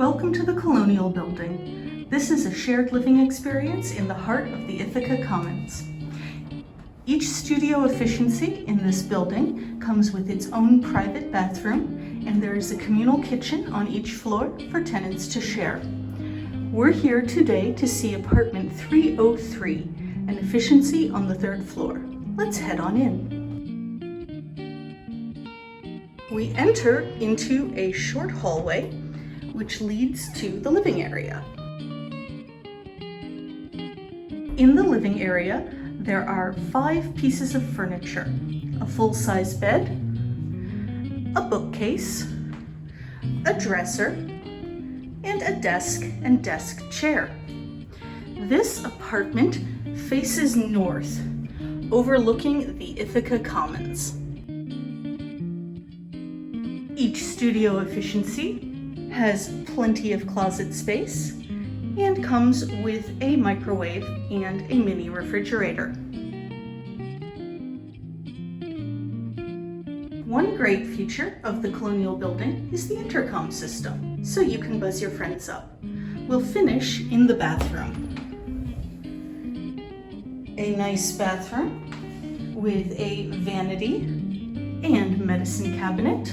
Welcome to the Colonial building. This is a shared living experience in the heart of the Ithaca Commons. Each studio efficiency in this building comes with its own private bathroom, and there is a communal kitchen on each floor for tenants to share. We're here today to see apartment 303, an efficiency on the third floor. Let's head on in. We enter into a short hallway which leads to the living area. In the living area, there are 5 pieces of furniture: a full-size bed, a bookcase, a dresser, and a desk and desk chair. This apartment faces north, overlooking the Ithaca Commons. Each studio efficiency has plenty of closet space and comes with a microwave and a mini refrigerator. One great feature of the Colonial building is the intercom system, so you can buzz your friends up. We'll finish in the bathroom. A nice bathroom with a vanity and medicine cabinet,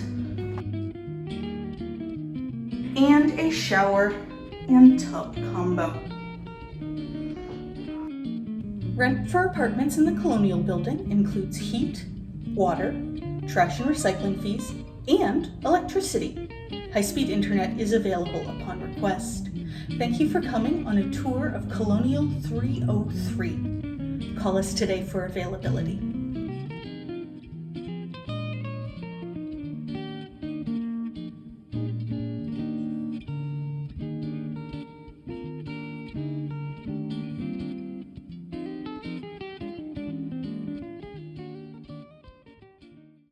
and a shower and tub combo. Rent for apartments in the Colonial building includes heat, water, trash and recycling fees, and electricity. High-speed internet is available upon request. Thank you for coming on a tour of Colonial 303. Call us today for availability.